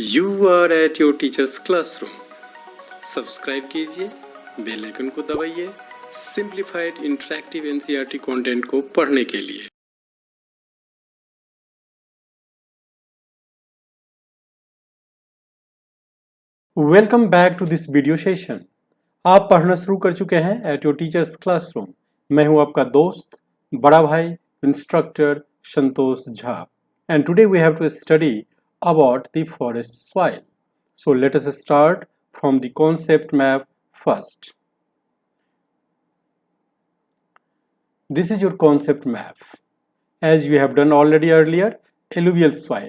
You are at your teacher's classroom. Subscribe कीजिए, bell icon को दबाइए सिंप्लीफाइड इंटरैक्टिव एनसीईआरटी कंटेंट को पढ़ने के लिए। Welcome back to this video session. आप पढ़ना शुरू कर चुके हैं एट योर टीचर्स क्लासरूम। मैं हूं आपका दोस्त, बड़ा भाई, instructor Santosh Jha. And today we have to study about the forest soil. So let us start from the concept map first. This is your concept map. As you have done already earlier, alluvial soil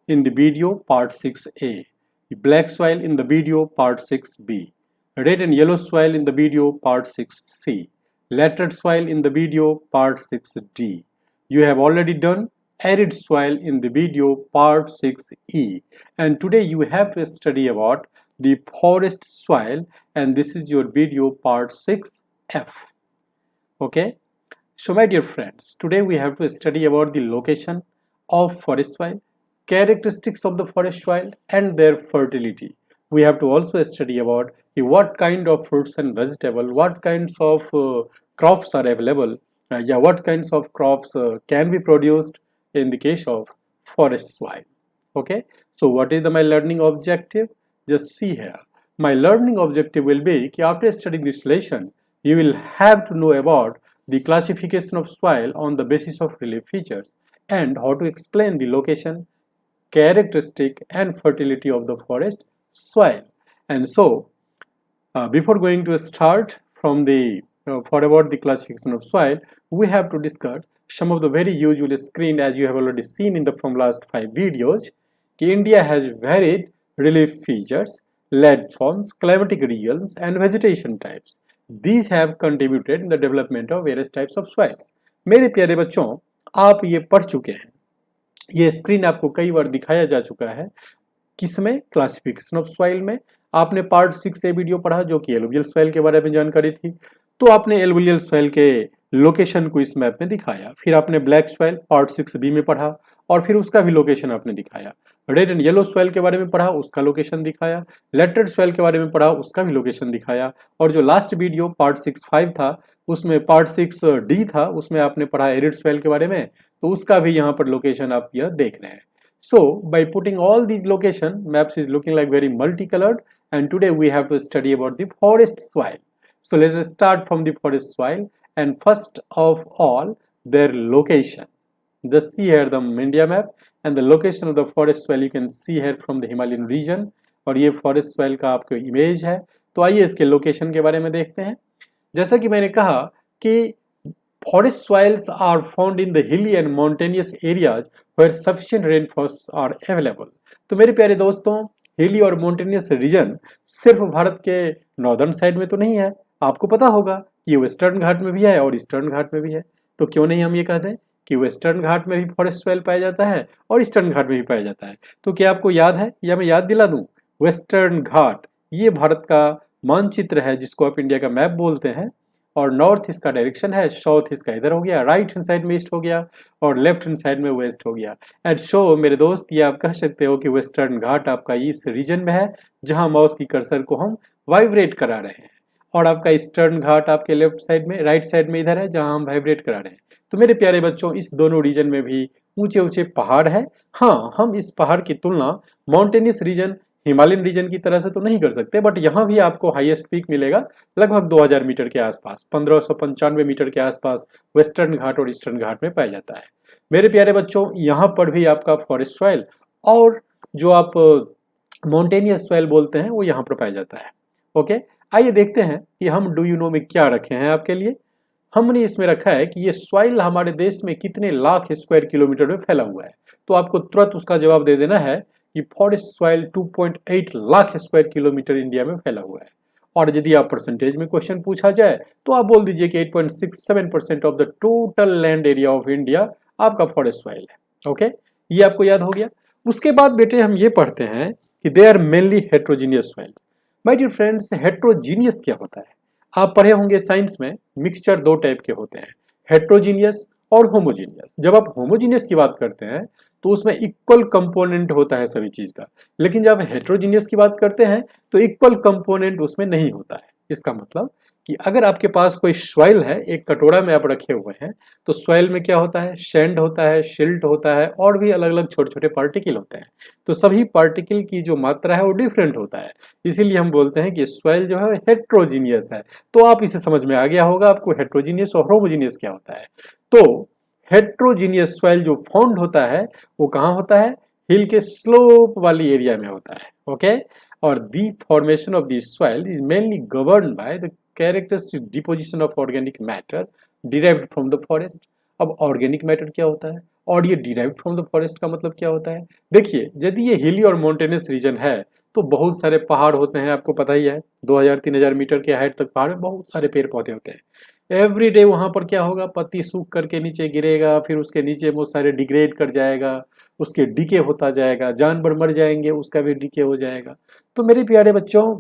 in the video part 6a, the black soil in the video part 6b, red and yellow soil in the video part 6c, laterite soil in the video part 6d. You have already done arid soil in the video part 6e, and today you have to study about the forest soil, and this is your video part 6f. Okay, so my dear friends, today we have to study about the location of forest soil, characteristics of the forest soil and their fertility. We have to also study about what kind of fruits and vegetables, what kinds of crops are available, what kinds of crops can be produced in the case of forest soil. Okay, so what is my learning objective? Just see here. My learning objective will be that after studying this lesson, you will have to know about the classification of soil on the basis of relief features and how to explain the location, characteristic and fertility of the forest soil. And so, before going to start from the for about the classification of soil, we have to discuss some of the very usual screen, as you have already seen in the from last 5 videos. India has varied relief features, landforms, climatic regions and vegetation types. These have contributed in the development of various types of soils. मेरे प्यारे बच्चों, आप ये पढ़ चुके हैं, ये screen आपको कई बार दिखाया जा चुका है। किसमें? क्लासिफिकेशन ऑफ सॉइल में। आपने पार्ट 6 वीडियो पढ़ा जो कि एलुवियल सॉइल के बारे में जानकारी थी, तो आपने एलुवियल सॉइल के लोकेशन को इस मैप में दिखाया। फिर आपने ब्लैक सॉइल पार्ट 6b में पढ़ा और फिर उसका भी लोकेशन आपने दिखाया। रेड एंड येलो सॉइल के बारे में पढ़ा, उसका लोकेशन दिखाया। लेटरेट सॉइल के बारे में पढ़ा, उसका भी लोकेशन दिखाया। और जो लास्ट वीडियो पार्ट 6.5 था, उसमें पार्ट 6d था, उसमें आपने पढ़ा एरिड सॉइल के बारे में, तो उसका भी यहाँ पर लोकेशन आप यह देख रहे हैं। So by putting all these location, maps is looking like very multicolored, and today we have to study about the forest soil. So let us start from the forest soil, and first of all their location. Just see here the India map and the location of the forest soil you can see here from the Himalayan region, और ये forest soil का आपको image है। तो आइए इसके location के बारे में देखते हैं। जैसा कि मैंने कहा कि forest soils are found in the hilly and mountainous areas where sufficient rainfalls are available. तो मेरे प्यारे दोस्तों, हिली और माउंटेनियस रीजन सिर्फ भारत के नॉर्दर्न साइड में तो नहीं है, आपको पता होगा कि वेस्टर्न घाट में भी है और ईस्टर्न घाट में भी है। तो क्यों नहीं हम ये कहते हैं कि वेस्टर्न घाट में भी फॉरेस्ट सॉइल पाया जाता है और ईस्टर्न घाट में भी पाया जाता है। तो क्या आपको याद है, या मैं याद दिला दूं? वेस्टर्न घाट ये भारत का मानचित्र है जिसको आप इंडिया का मैप बोलते हैं, और नॉर्थ इसका डायरेक्शन है, साउथ इसका इधर हो गया, राइट हैंड साइड में ईस्ट हो गया और लेफ्ट हैंड साइड में वेस्ट हो गया। एंड सो मेरे दोस्त, ये आप कह सकते हो कि वेस्टर्न घाट आपका इस रीजन में है जहां माउस की कर्सर को हम वाइब्रेट करा रहे हैं, और आपका ईस्टर्न घाट आपके लेफ्ट साइड में, राइट साइड में इधर है जहां हम वाइब्रेट करा रहे हैं। तो मेरे प्यारे बच्चों, इस दोनों रीजन में भी ऊंचे ऊंचे पहाड़ है। हाँ, हम इस पहाड़ की तुलना माउंटेनियस रीजन, हिमालयन रीजन की तरह से तो नहीं कर सकते, बट यहाँ भी आपको हाईएस्ट पीक मिलेगा लगभग 2000 मीटर के आसपास, 1595 मीटर के आसपास वेस्टर्न घाट और ईस्टर्न घाट में पाया जाता है। मेरे प्यारे बच्चों, यहाँ पर भी आपका फॉरेस्ट सॉइल और जो आप माउंटेनियस सॉइल बोलते हैं वो यहाँ पर पाया जाता है। ओके, आइए देखते हैं कि हम डू यू नो में क्या रखे हैं आपके लिए। हमने इसमें रखा है कि ये सॉइल हमारे देश में कितने लाख स्क्वायर किलोमीटर में फैला हुआ है। तो आपको तुरंत उसका जवाब दे देना है कि forest soil 2.8 lakh square kilometre India में फैला हुआ है। और यदि आप परसेंटेज में क्वेश्चन पूछा जाए तो आप बोल दीजिए कि 8.67% of the total land area of India आपका फॉरेस्ट सॉइल है। ओके, ये आपको याद हो गया। उसके बाद बेटे हम ये पढ़ते हैं कि they are mainly heterogeneous soils. My dear friends, heterogeneous क्या होता है? आप पढ़े होंगे साइंस में, मिक्सचर दो टाइप के होते हैं, हेट्रोजीनियस और होमोजीनियस। जब आप होमोजीनियस की बात करते हैं तो उसमें इक्वल कंपोनेंट होता है सभी चीज का। लेकिन जब हेट्रोजीनियस की बात करते हैं तो इक्वल कंपोनेंट उसमें नहीं होता है। इसका मतलब कि अगर आपके पास कोई सॉइल है, एक कटोरा में आप रखे हुए हैं, तो सॉइल में क्या होता है, सैंड होता है, सिल्ट होता है और भी अलग अलग छोटे छोटे पार्टिकल होते हैं। तो सभी पार्टिकल की जो मात्रा है वो डिफरेंट होता है, इसीलिए हम बोलते हैं कि सॉइल जो है हेट्रोजीनियस है। तो आप इसे समझ में आ गया होगा आपको हेट्रोजीनियस और होमोजीनियस क्या होता है। तो हेट्रोजीनियस सॉइल जो फाउंड होता है वो कहाँ होता है, हिल के स्लोप वाली एरिया में होता है। ओके, और दी formation of this soil is mainly govern by the characteristic deposition of organic matter derived from the forest. अब ऑर्गेनिक मैटर क्या होता है और ये डिराइव्ड फ्रॉम द फॉरेस्ट का मतलब क्या होता है। देखिए, यदि ये हिली और माउंटेनस रीजन है तो बहुत सारे पहाड़ होते हैं, आपको पता ही है 2000-3000 मीटर के हाइट तक पहाड़ में बहुत सारे पेड़ पौधे होते हैं। एवरी डे वहां पर क्या होगा, पत्ती सूख करके नीचे गिरेगा, फिर उसके नीचे बहुत सारे डिग्रेड कर जाएगा, उसके डीके होता जाएगा, जानवर मर जाएंगे, उसका भी डीके हो जाएगा। तो मेरे प्यारे बच्चों,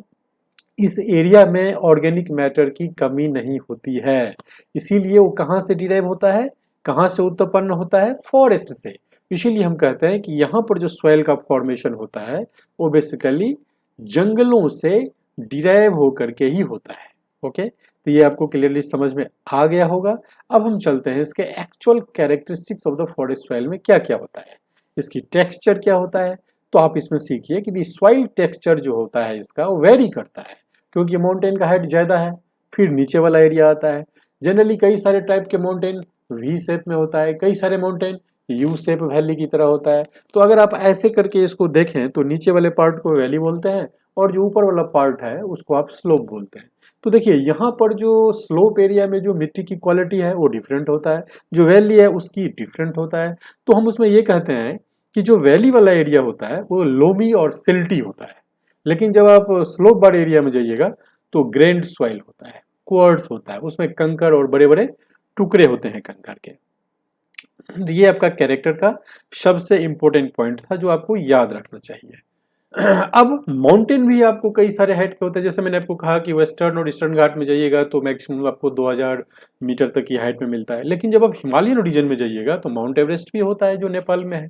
इस एरिया में ऑर्गेनिक मैटर की कमी नहीं होती है, इसीलिए वो कहाँ से डिराइव होता है, कहाँ से उत्पन्न होता है, फॉरेस्ट से। इसीलिए हम कहते हैं कि यहाँ पर जो सॉइल का फॉर्मेशन होता है वो बेसिकली जंगलों से डिराइव होकर के ही होता है। ओके, तो ये आपको क्लियरली समझ में आ गया होगा। अब हम चलते हैं इसके actual characteristics of the forest soil में क्या क्या होता है, इसकी टेक्सचर क्या होता है। तो आप इसमें सीखिए कि सॉइल टेक्सचर जो होता है इसका वो वेरी करता है, क्योंकि माउंटेन का हाइट ज़्यादा है, फिर नीचे वाला एरिया आता है। जनरली कई सारे टाइप के माउंटेन वी शेप में होता है, कई सारे माउंटेन यू शेप वैली की तरह होता है। तो अगर आप ऐसे करके इसको देखें तो नीचे वाले पार्ट को वैली बोलते हैं और जो ऊपर वाला पार्ट है उसको आप स्लोप बोलते हैं। तो देखिए, यहाँ पर जो स्लोप एरिया में जो मिट्टी की क्वालिटी है वो डिफरेंट होता है, जो वैली है उसकी डिफरेंट होता है। तो हम उसमें ये कहते हैं कि जो वैली वाला एरिया होता है वो लोमी और सिल्टी होता है, लेकिन जब आप स्लोप वाले एरिया में जाइएगा तो ग्रेन्ड सॉइल होता है, क्वार्ट्ज होता है, उसमें कंकर और बड़े बड़े टुकड़े होते हैं कंकर के। ये आपका कैरेक्टर का सबसे इंपॉर्टेंट पॉइंट था जो आपको याद रखना चाहिए। अब माउंटेन भी आपको कई सारे हाइट के होते हैं, जैसे मैंने आपको कहा कि वेस्टर्न और ईस्टर्न घाट में जाइएगा तो मैक्सिमम आपको 2000 मीटर तक की हाइट में मिलता है। लेकिन जब आप हिमालयन रीजन में जाइएगा तो माउंट एवरेस्ट भी होता है जो नेपाल में है,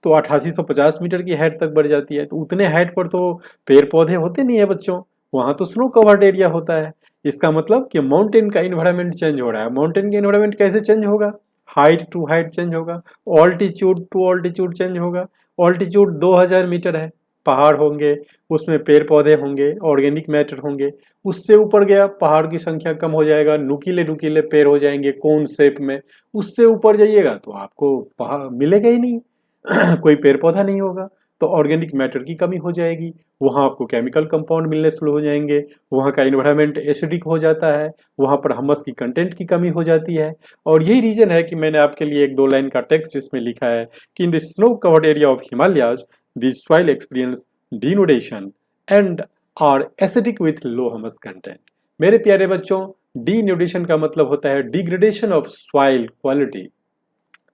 तो 8850 मीटर की हाइट तक बढ़ जाती है। तो उतने हाइट पर तो पेड़ पौधे होते नहीं है बच्चों, वहां तो स्नो कवर्ड एरिया होता है। इसका मतलब कि माउंटेन का इन्वायरमेंट चेंज हो रहा है। माउंटेन का इन्वायरमेंट कैसे चेंज होगा, हाइट टू हाइट चेंज होगा, ऑल्टीट्यूड टू ऑल्टीट्यूड चेंज होगा। ऑल्टीट्यूड 2000 मीटर है, पहाड़ होंगे, उसमें पेड़ पौधे होंगे, ऑर्गेनिक मैटर होंगे। उससे ऊपर गया, पहाड़ की संख्या कम हो जाएगा, नुकीले नुकीले पेड़ हो जाएंगे कोन शेप में। उससे ऊपर जाइएगा तो आपको पहाड़ मिलेगा ही नहीं, कोई पेड़ पौधा नहीं होगा, तो ऑर्गेनिक मैटर की कमी हो जाएगी। वहाँ आपको केमिकल कंपाउंड मिलने शुरू हो जाएंगे, वहाँ का इन्वायरमेंट एसिडिक हो जाता है, वहाँ पर हमस की कंटेंट की कमी हो जाती है। और यही रीजन है कि मैंने आपके लिए एक दो लाइन का टेक्स्ट इसमें लिखा है कि in the snow covered area of Himalayas the soil experience denudation and are acidic with low humus content. मेरे प्यारे बच्चों, डिनोडेशन का मतलब होता है डिग्रेडेशन ऑफ सॉइल क्वालिटी।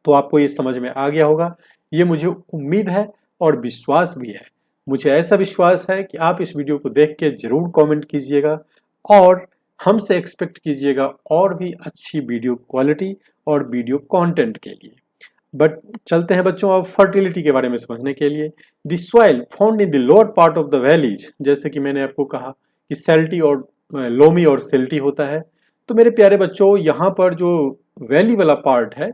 तो आपको ये समझ में आ गया होगा, ये मुझे उम्मीद है और विश्वास भी है। मुझे ऐसा विश्वास है कि आप इस वीडियो को देख के जरूर कमेंट कीजिएगा और हमसे एक्सपेक्ट कीजिएगा और भी अच्छी वीडियो क्वालिटी और वीडियो कंटेंट के लिए। बट चलते हैं बच्चों अब फर्टिलिटी के बारे में समझने के लिए। The soil found in the lower part of the valleys, जैसे कि मैंने आपको कहा कि सेल्टी और लोमी और सिल्टी होता है। तो मेरे प्यारे बच्चों, यहाँ पर जो वैली वाला पार्ट है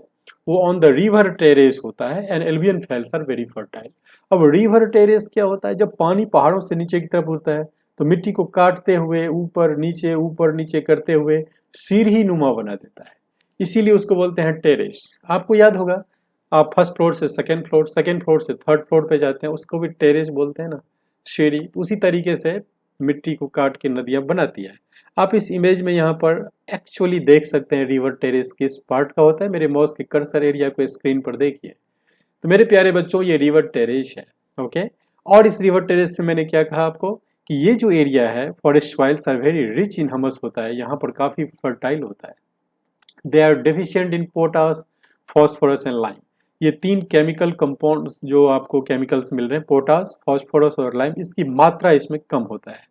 वो ऑन द रिवर टेरेस होता है एंड एल्बियन फेल्स आर वेरी फर्टाइल। अब रिवर टेरेस क्या होता है, जब पानी पहाड़ों से नीचे की तरफ होता है तो मिट्टी को काटते हुए ऊपर नीचे करते हुए सीढ़ी नुमा बना देता है, इसीलिए उसको बोलते हैं टेरेस। आपको याद होगा, आप फर्स्ट फ्लोर से सेकंड फ्लोर, सेकंड फ्लोर से थर्ड फ्लोर पे जाते हैं, उसको भी टेरेस बोलते हैं ना, सीढ़ी। उसी तरीके से मिट्टी को काट के नदियां बनाती है। आप इस इमेज में यहाँ पर एक्चुअली देख सकते हैं रिवर टेरेस किस पार्ट का होता है। मेरे माउस के कर्सर एरिया को स्क्रीन पर देखिए। तो मेरे प्यारे बच्चों, ये रिवर टेरेस है। ओके, और इस रिवर टेरेस से मैंने क्या कहा आपको कि ये जो एरिया है forest soils are very rich in humus होता है, यहाँ पर काफी फर्टाइल होता है। They are deficient in potash, phosphorus and lime. ये तीन केमिकल कंपाउंड्स जो आपको केमिकल्स मिल रहे हैं, पोटास, फॉस्फोरस और लाइम, इसकी मात्रा इसमें कम होता है।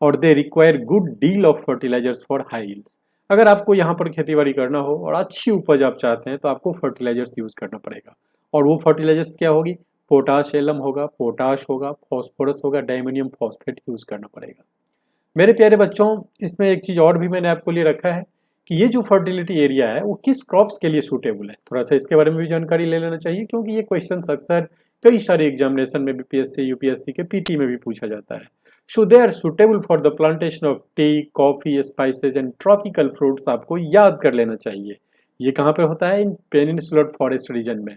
और they require good deal of fertilizers for high yields. अगर आपको यहाँ पर खेती बाड़ी करना हो और अच्छी उपज आप चाहते हैं तो आपको फर्टिलाइजर्स यूज करना पड़ेगा। और वो फर्टिलाइजर्स क्या होगी, पोटाश एलम होगा, पोटाश होगा, फॉस्फोरस होगा, डायमोनियम फॉस्फेट यूज करना पड़ेगा। मेरे प्यारे बच्चों, इसमें एक चीज और भी मैंने आपको लिए रखा है कि ये जो फर्टिलिटी एरिया है वो किस क्रॉप्स के लिए सूटेबल है, थोड़ा सा इसके बारे में भी जानकारी ले लेना चाहिए, क्योंकि ये क्वेश्चन अक्सर कई सारे एग्जामिनेशन में बीपीएससी यूपीएससी के पीटी में भी पूछा जाता है। So they are suitable for the plantation of tea, coffee, spices and tropical fruits, आपको याद कर लेना चाहिए। ये कहाँ पे होता है, इन पेनिनसुलर फॉरेस्ट रीजन में।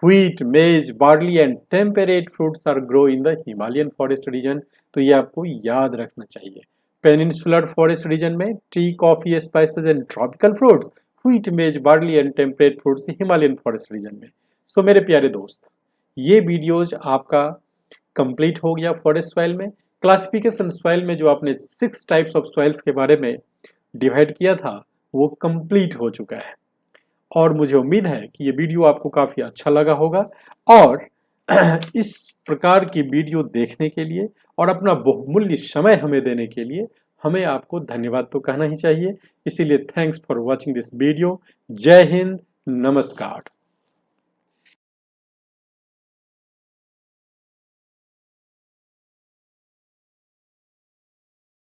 Wheat, maize, barley and temperate fruits are grow in the Himalayan forest region, तो ये आपको याद रखना चाहिए। पेनिनसुलर फॉरेस्ट रीजन में tea, coffee, spices and tropical fruits, wheat, maize, barley and temperate fruits Himalayan forest region में। So मेरे प्यारे दोस्त, ये वीडियोज आपका कंप्लीट हो गया फॉरेस्ट सॉइल में। क्लासिफिकेशन सॉइल में जो आपने 6 टाइप्स ऑफ सॉइल्स के बारे में डिवाइड किया था वो कंप्लीट हो चुका है, और मुझे उम्मीद है कि ये वीडियो आपको काफ़ी अच्छा लगा होगा। और इस प्रकार की वीडियो देखने के लिए और अपना बहुमूल्य समय हमें देने के लिए हमें आपको धन्यवाद तो कहना ही चाहिए। इसीलिए thanks for watching this video. जय हिंद, नमस्कार।